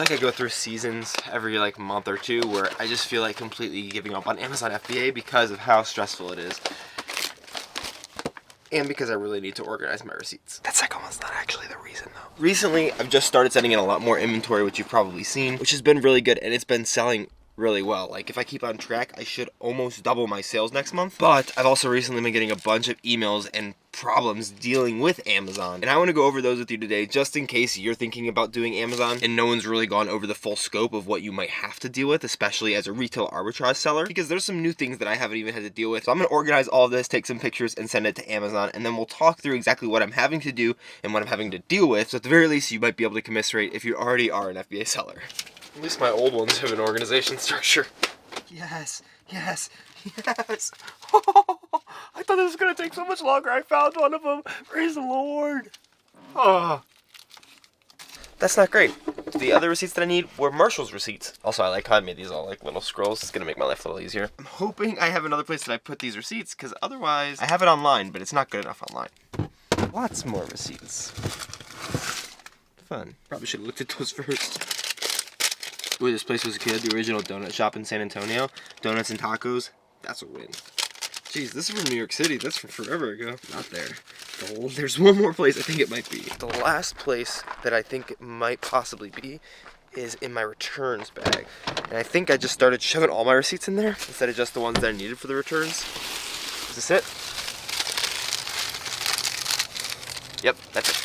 feel like I go through seasons every like month or two where I just feel like completely giving up on Amazon FBA because of how stressful it is. And because I really need to organize my receipts. That's like almost not actually the reason though. Recently, I've just started sending in a lot more inventory, which you've probably seen, which has been really good, and it's been selling really well. Like if I keep on track, I should almost double my sales next month. But I've also recently been getting a bunch of emails and problems dealing with Amazon, and I want to go over those with you today just in case you're thinking about doing Amazon and no one's really gone over the full scope of what you might have to deal with, especially as a retail arbitrage seller, because there's some new things that I haven't even had to deal with. So I'm going to organize all of this, take some pictures and send it to Amazon, and then we'll talk through exactly what I'm having to do and what I'm having to deal with. So at the very least, you might be able to commiserate if you already are an FBA seller. At least my old ones have an organization structure. Yes, yes, yes. I thought this was going to take so much longer. I found one of them. Praise the Lord. Oh. That's not great. The other receipts that I need were Marshall's receipts. Also, I like how I made these all like little scrolls. It's going to make my life a little easier. I'm hoping I have another place that I put these receipts, because otherwise I have it online, but it's not good enough online. Lots more receipts. Fun. Probably should have looked at those first. Ooh, this place was good. The original donut shop in San Antonio. Donuts and tacos. That's a win. Jeez, this is from New York City. That's from forever ago. Not there. Oh, there's one more place I think it might be. The last place that I think it might possibly be is in my returns bag. And I think I just started shoving all my receipts in there instead of just the ones that I needed for the returns. Is this it? Yep, that's it.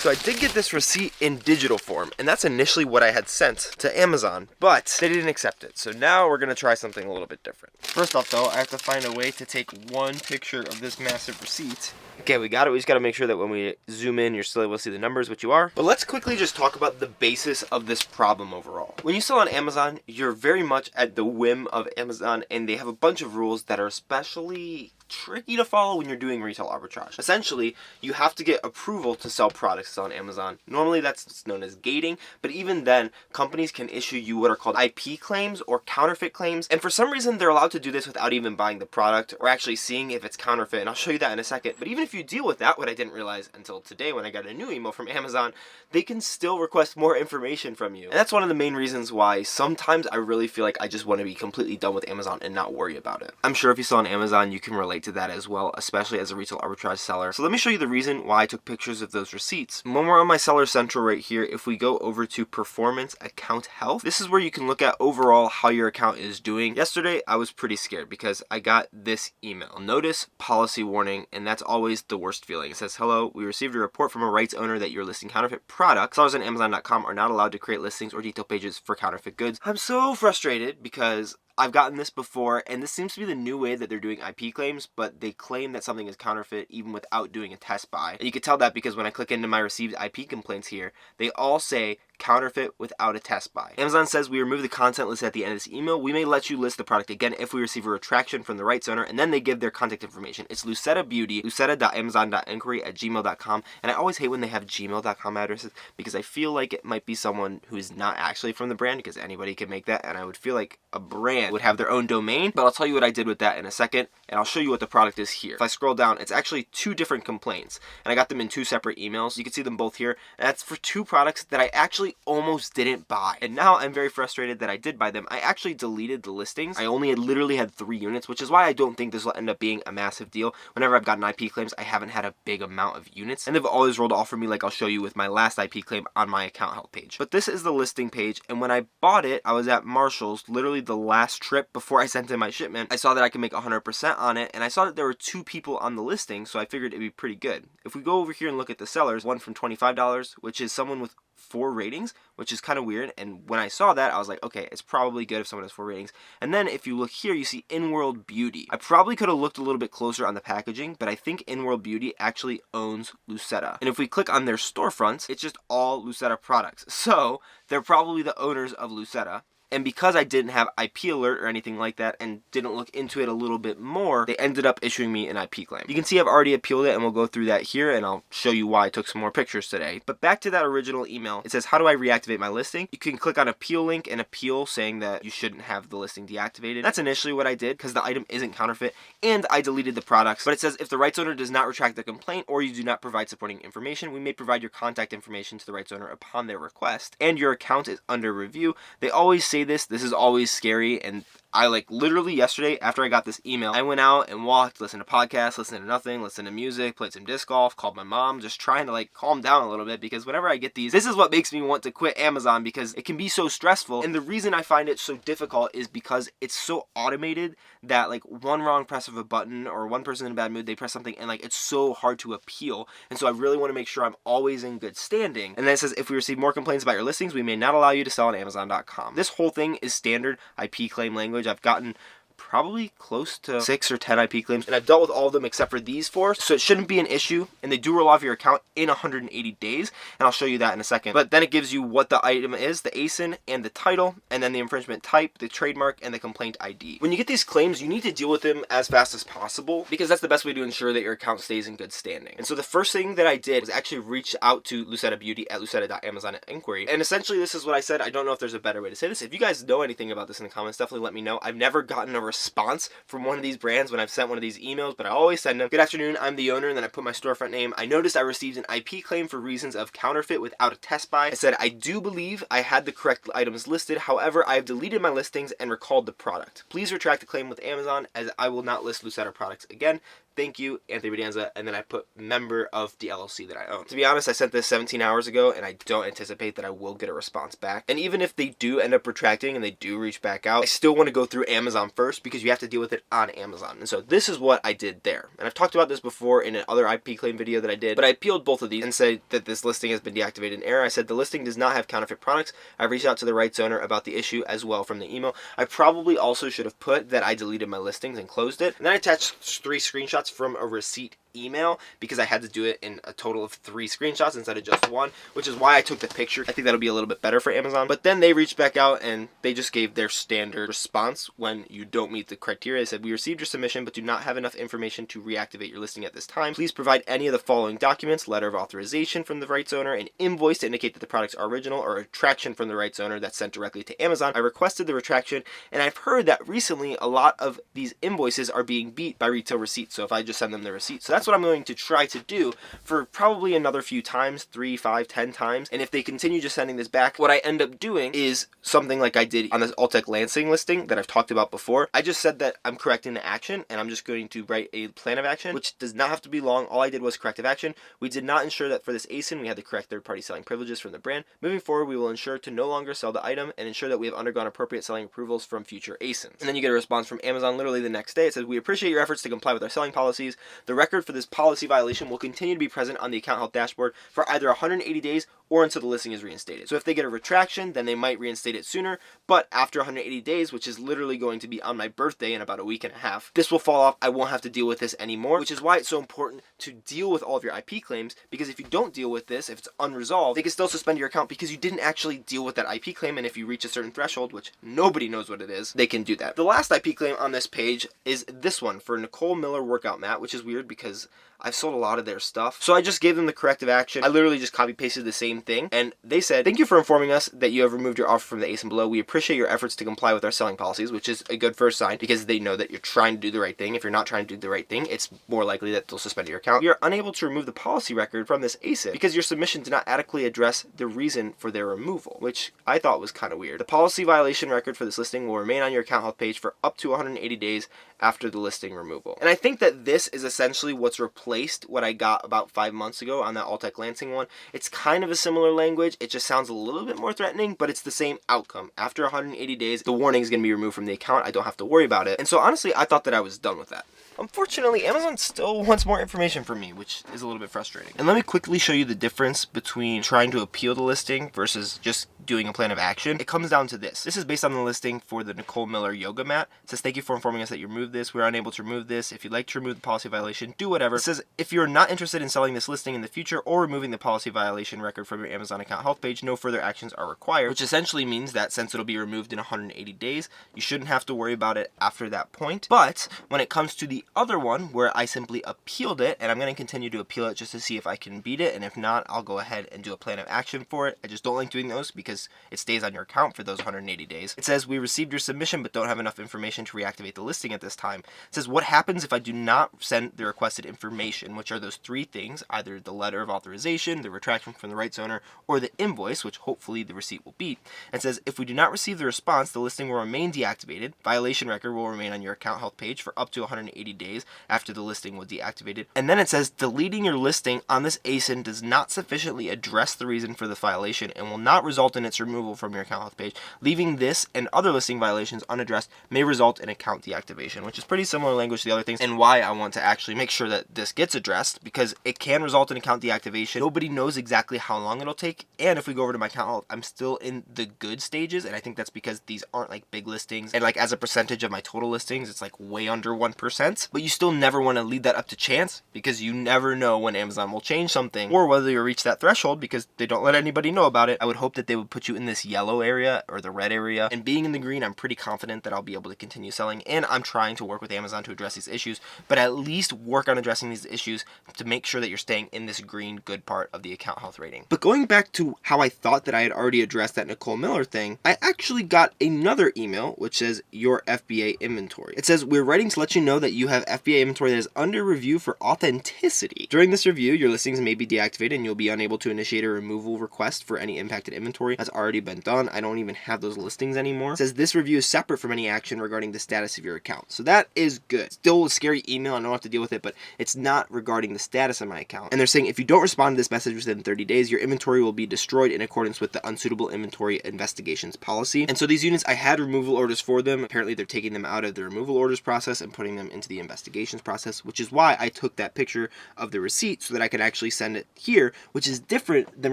So I did get this receipt in digital form, and that's initially what I had sent to Amazon, but they didn't accept it. So now we're gonna try something a little bit different. First off though, I have to find a way to take one picture of this massive receipt. Okay, we got it. We just gotta make sure that when we zoom in, you're still able to see the numbers, which you are. But let's quickly just talk about the basis of this problem overall. When you sell on Amazon, you're very much at the whim of Amazon, and they have a bunch of rules that are especially tricky to follow when you're doing retail arbitrage. Essentially, you have to get approval to sell products on Amazon. Normally that's known as gating, but even then, companies can issue you what are called IP claims or counterfeit claims, and for some reason they're allowed to do this without even buying the product or actually seeing if it's counterfeit, and I'll show you that in a second. But even if you deal with that, what I didn't realize until today when I got a new email from Amazon, they can still request more information from you. And that's one of the main reasons why sometimes I really feel like I just want to be completely done with Amazon and not worry about it. I'm sure if you sell on Amazon, you can relate to that as well, especially as a retail arbitrage seller. So let me show you the reason why I took pictures of those receipts. When we're on my Seller Central right here, if we go over to Performance Account Health, this is where you can look at overall how your account is doing. Yesterday, I was pretty scared because I got this email. Notice policy warning, and that's always the worst feeling. It says, hello, we received a report from a rights owner that you're listing counterfeit products. Sellers on Amazon.com are not allowed to create listings or detail pages for counterfeit goods. I'm so frustrated because I've gotten this before, and this seems to be the new way that they're doing IP claims, but they claim that something is counterfeit even without doing a test buy. And you can tell that because when I click into my received IP complaints here, they all say counterfeit without a test buy. Amazon says we remove the content listed at the end of this email. We may let you list the product again if we receive a retraction from the rights owner, and then they give their contact information. It's Lucetta Beauty, lucetta.amazon.inquiry@gmail.com, and I always hate when they have gmail.com addresses because I feel like it might be someone who is not actually from the brand, because anybody can make that, and I would feel like a brand would have their own domain. But I'll tell you what I did with that in a second, and I'll show you what the product is here. If I scroll down, it's actually two different complaints, and I got them in two separate emails. You can see them both here, and that's for two products that I actually almost didn't buy, and now I'm very frustrated that I did buy them. I actually deleted the listings. I only literally had 3 units, which is why I don't think this will end up being a massive deal. Whenever I've gotten IP claims, I haven't had a big amount of units, and they've always rolled off for me, like I'll show you with my last IP claim on my account health page. But this is the listing page, and when I bought it, I was at Marshall's, literally the last trip before I sent in my shipment. I saw that I could make 100% on it, and I saw that there were 2 people on the listing, so I figured it'd be pretty good. If we go over here and look at the sellers, one from $25, which is someone with 4 ratings, which is kind of weird, and when I saw that, I was like, okay, it's probably good if someone has 4 ratings. And then if you look here, you see In-World Beauty. I probably could have looked a little bit closer on the packaging, but I think In-World Beauty actually owns Lucetta. And if we click on their storefronts, it's just all Lucetta products. So they're probably the owners of Lucetta. And because I didn't have IP alert or anything like that and didn't look into it a little bit more, they ended up issuing me an IP claim. You can see I've already appealed it, and we'll go through that here, and I'll show you why I took some more pictures today. But back to that original email, it says, how do I reactivate my listing? You can click on appeal link and appeal, saying that you shouldn't have the listing deactivated. That's initially what I did because the item isn't counterfeit and I deleted the products. But it says if the rights owner does not retract the complaint or you do not provide supporting information, we may provide your contact information to the rights owner upon their request, and your account is under review. They always say this is always scary, and I literally yesterday after I got this email, I went out and walked, listened to podcasts, listened to nothing, listened to music, played some disc golf, called my mom, just trying to calm down a little bit, because whenever I get these, this is what makes me want to quit Amazon, because it can be so stressful. And the reason I find it so difficult is because it's so automated that one wrong press of a button or one person in a bad mood, they press something, and it's so hard to appeal. And so I really want to make sure I'm always in good standing. And then it says if we receive more complaints about your listings, we may not allow you to sell on Amazon.com. This whole thing is standard IP claim language. I've gotten probably close to 6 or 10 IP claims, and I've dealt with all of them except for these 4, so it shouldn't be an issue, and they do roll off your account in 180 days, and I'll show you that in a second. But then it gives you what the item is, the ASIN, and the title, and then the infringement type, the trademark, and the complaint ID. When you get these claims, you need to deal with them as fast as possible, because that's the best way to ensure that your account stays in good standing. And so the first thing that I did was actually reach out to Lucetta Beauty at lucetta.amazon inquiry, and essentially this is what I said. I don't know if there's a better way to say this. If you guys know anything about this in the comments, definitely let me know. I've never gotten a response from one of these brands when I've sent one of these emails, but I always send them. Good afternoon, I'm the owner, and then I put my storefront name. I noticed I received an IP claim for reasons of counterfeit without a test buy. I said I do believe I had the correct items listed. However, I have deleted my listings and recalled the product. Please retract the claim with Amazon, as I will not list Lucetta products again. Thank you, Anthony Bodanza, and then I put member of the LLC that I own. To be honest, I sent this 17 hours ago, and I don't anticipate that I will get a response back. And even if they do end up retracting and they do reach back out, I still want to go through Amazon first, because you have to deal with it on Amazon. And so this is what I did there. And I've talked about this before in another IP claim video that I did, but I appealed both of these and said that this listing has been deactivated in error. I said the listing does not have counterfeit products. I reached out to the rights owner about the issue as well from the email. I probably also should have put that I deleted my listings and closed it. And then I attached 3 screenshots from a receipt email, because I had to do it in a total of 3 screenshots instead of just 1, which is why I took the picture. I think that'll be a little bit better for Amazon. But then they reached back out and they just gave their standard response when you don't meet the criteria. They said, we received your submission but do not have enough information to reactivate your listing at this time. Please provide any of the following documents: letter of authorization from the rights owner, an invoice to indicate that the products are original, or a retraction from the rights owner that's sent directly to Amazon. I requested the retraction, and I've heard that recently a lot of these invoices are being beat by retail receipts, so if I just send them the receipt. So that's what I'm going to try to do for probably another few times, 3, 5, 10 times. And if they continue just sending this back, what I end up doing is something like I did on this Alltech Lansing listing that I've talked about before. I just said that I'm correcting the action, and I'm just going to write a plan of action, which does not have to be long. All I did was corrective action. We did not ensure that for this ASIN we had the correct third-party selling privileges from the brand. Moving forward, we will ensure to no longer sell the item and ensure that we have undergone appropriate selling approvals from future ASINs. And then you get a response from Amazon literally the next day. It says, we appreciate your efforts to comply with our selling policies. The record for this policy violation will continue to be present on the account health dashboard for either 180 days or until the listing is reinstated. So if they get a retraction, then they might reinstate it sooner, but after 180 days, which is literally going to be on my birthday in about a week and a half, this will fall off. I won't have to deal with this anymore, which is why it's so important to deal with all of your IP claims, because if you don't deal with this, if it's unresolved, they can still suspend your account because you didn't actually deal with that IP claim, and if you reach a certain threshold, which nobody knows what it is, they can do that. The last IP claim on this page is this one for Nicole Miller workout mat, which is weird because I've sold a lot of their stuff. So I just gave them the corrective action. I literally just copy pasted the same thing. And they said, thank you for informing us that you have removed your offer from the ASIN below. We appreciate your efforts to comply with our selling policies, which is a good first sign because they know that you're trying to do the right thing. If you're not trying to do the right thing, it's more likely that they'll suspend your account. You're unable to remove the policy record from this ASIN because your submission did not adequately address the reason for their removal, which I thought was kind of weird. The policy violation record for this listing will remain on your account health page for up to 180 days after the listing removal. And I think that this is essentially what's replaced what I got about 5 months ago on that Alltech Lansing one. It's kind of a similar language. It just sounds a little bit more threatening, but it's the same outcome. After 180 days, the warning is going to be removed from the account. I don't have to worry about it. And so honestly, I thought that I was done with that. Unfortunately, Amazon still wants more information from me, which is a little bit frustrating. And let me quickly show you the difference between trying to appeal the listing versus just doing a plan of action, it comes down to this. This is based on the listing for the Nicole Miller yoga mat. It says, thank you for informing us that you removed this. We're unable to remove this. If you'd like to remove the policy violation, do whatever. It says, if you're not interested in selling this listing in the future or removing the policy violation record from your Amazon account health page, no further actions are required, which essentially means that since it'll be removed in 180 days, you shouldn't have to worry about it after that point. But when it comes to the other one where I simply appealed it, and I'm going to continue to appeal it just to see if I can beat it, and if not, I'll go ahead and do a plan of action for it. I just don't like doing those because it stays on your account for those 180 days. It says, we received your submission but don't have enough information to reactivate the listing at this time. It says, what happens if I do not send the requested information, which are those three things, either the letter of authorization, the retraction from the rights owner, or the invoice, which hopefully the receipt will beat. It says, if we do not receive the response, the listing will remain deactivated. Violation record will remain on your account health page for up to 180 days after the listing was deactivated. And then it says, deleting your listing on this ASIN does not sufficiently address the reason for the violation and will not result in its removal from your account health page. Leaving this and other listing violations unaddressed may result in account deactivation, which is pretty similar language to the other things, and why I want to actually make sure that this gets addressed, because it can result in account deactivation. Nobody knows exactly how long it'll take, and if we go over to my account health, I'm still in the good stages, and I think that's because these aren't like big listings, and like as a percentage of my total listings, it's like way under 1%, but you still never want to leave that up to chance, because you never know when Amazon will change something, or whether you'll reach that threshold, because they don't let anybody know about it. I would hope that they would put you in this yellow area or the red area, and being in the green, I'm pretty confident that I'll be able to continue selling, and I'm trying to work with Amazon to address these issues, but at least work on addressing these issues to make sure that you're staying in this green good part of the account health rating. But going back to how I thought that I had already addressed that Nicole Miller thing, I actually got another email which says your FBA inventory. It says, we're writing to let you know that you have FBA inventory that is under review for authenticity. During this review, your listings may be deactivated and you'll be unable to initiate a removal request for any impacted inventory. That's already been done. I don't even have those listings anymore. It says this review is separate from any action regarding the status of your account. So that is good. Still a scary email. I don't have to deal with it, but it's not regarding the status of my account. And they're saying if you don't respond to this message within 30 days, your inventory will be destroyed in accordance with the unsuitable inventory investigations policy. And so these units, I had removal orders for them. Apparently they're taking them out of the removal orders process and putting them into the investigations process, which is why I took that picture of the receipt so that I could actually send it here, which is different than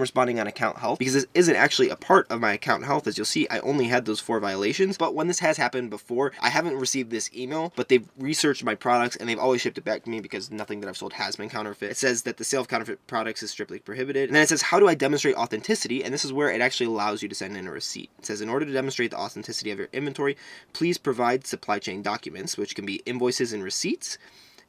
responding on account health, because this isn't actually a part of my account health. As you'll see, I only had those 4 violations, but when this has happened before, I haven't received this email, but they've researched my products and they've always shipped it back to me because nothing that I've sold has been counterfeit. It says that the sale of counterfeit products is strictly prohibited. And then it says, how do I demonstrate authenticity? And this is where it actually allows you to send in a receipt. It says, in order to demonstrate the authenticity of your inventory, please provide supply chain documents, which can be invoices and receipts.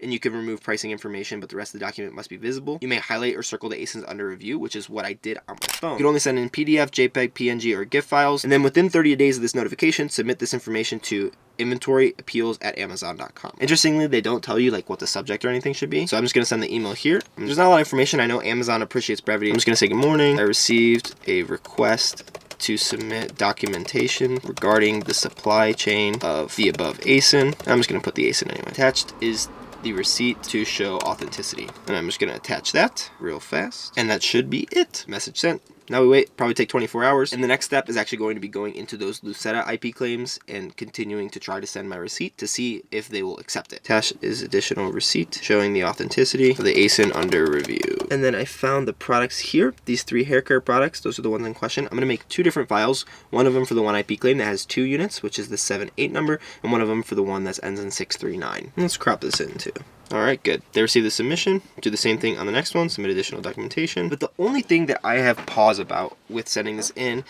And you can remove pricing information, but the rest of the document must be visible. You may highlight or circle the ASINs under review, which is what I did on my phone. You can only send in PDF, JPEG, PNG, or GIF files. And then within 30 days of this notification, submit this information to inventoryappeals@amazon.com. Interestingly, they don't tell you like what the subject or anything should be. So I'm just going to send the email here. There's not a lot of information. I know Amazon appreciates brevity. I'm just going to say, good morning. I received a request to submit documentation regarding the supply chain of the above ASIN. I'm just going to put the ASIN anyway. Attached is the receipt to show authenticity. And I'm just going to attach that real fast. And that should be it. Message sent. Now we wait, probably take 24 hours. And the next step is actually going to be going into those Lucetta IP claims and continuing to try to send my receipt to see if they will accept it. Attached is additional receipt showing the authenticity of the ASIN under review. And then I found the products here, these 3 hair care products. Those are the ones in question. I'm going to make 2 different files. One of them for the one IP claim that has 2 units, which is the 78 number, and one of them for the one that ends in 639. Let's crop this in too. Alright, good. They received the submission. Do the same thing on the next one. Submit additional documentation. But the only thing that I have pause about with sending this in,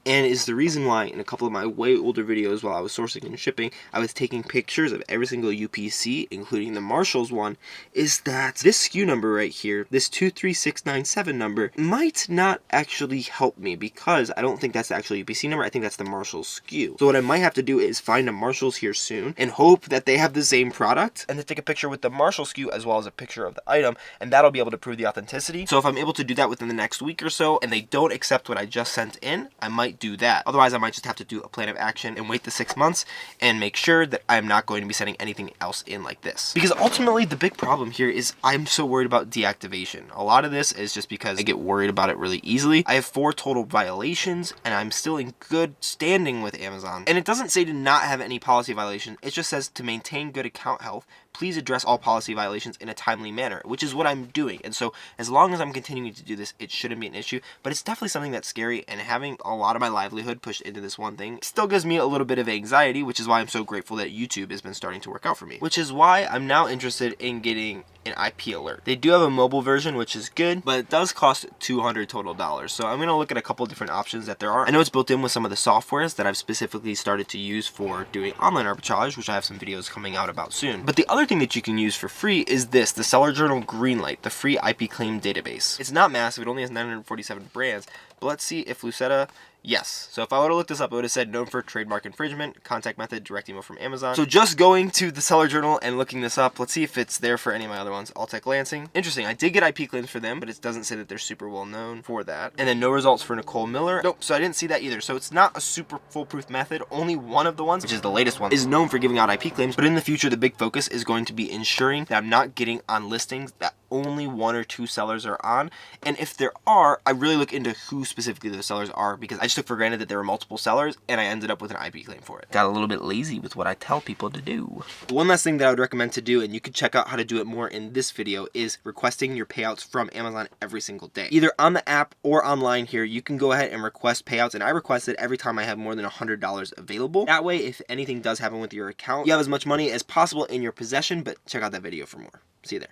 and is the reason why in a couple of my way older videos while I was sourcing and shipping, I was taking pictures of every single UPC, including the Marshalls one, is that this SKU number right here, this 23697 number, might not actually help me because I don't think that's the actual UPC number. I think that's the Marshalls SKU. So what I might have to do is find a Marshalls here soon and hope that they have the same product, and then take a picture with the Marshalls SKU as well as a picture of the item, and that'll be able to prove the authenticity. So if I'm able to do that within the next week or so, and they don't accept what I just sent in, I might do that. Otherwise, I might just have to do a plan of action and wait the 6 months and make sure that I'm not going to be sending anything else in like this. Because ultimately, the big problem here is I'm so worried about deactivation. A lot of this is just because I get worried about it really easily. I have 4 total violations, and I'm still in good standing with Amazon. And it doesn't say to not have any policy violation. It just says to maintain good account health, please address all policy violations in a timely manner, which is what I'm doing. And so as long as I'm continuing to do this, it shouldn't be an issue. But it's definitely something that's scary, and having a lot of my my livelihood pushed into this one thing. It still gives me a little bit of anxiety, which is why I'm so grateful that YouTube has been starting to work out for me. Which is why I'm now interested in getting an IP alert. They do have a mobile version, which is good, but it does cost $200 total. So I'm going to look at a couple different options that there are. I know it's built in with some of the softwares that I've specifically started to use for doing online arbitrage, which I have some videos coming out about soon. But the other thing that you can use for free is this, the Seller Journal Greenlight, the free IP claim database. It's not massive, it only has 947 brands, but let's see if Lucetta, yes. So if I were to look this up, it would have said known for trademark infringement, contact method, direct email from Amazon. So just going to the Seller Journal and looking this up, let's see if it's there for any of my other ones. Alltech Lansing. Interesting, I did get IP claims for them, but it doesn't say that they're super well known for that. And then no results for Nicole Miller. Nope, so I didn't see that either. So it's not a super foolproof method. Only one of the ones, which is the latest one, is known for giving out IP claims, but in the future, the big focus is going to be ensuring that I'm not getting on listings that only 1 or 2 sellers are on. And if there are, I really look into who specifically those sellers are, because I just took for granted that there were multiple sellers and I ended up with an IP claim for it. Got a little bit lazy with what I tell people to do. One last thing that I would recommend to do, and you can check out how to do it more in this video, is requesting your payouts from Amazon every single day. Either on the app or online here, you can go ahead and request payouts, and I request it every time I have more than $100 available. That way, if anything does happen with your account, you have as much money as possible in your possession, but check out that video for more. See you there.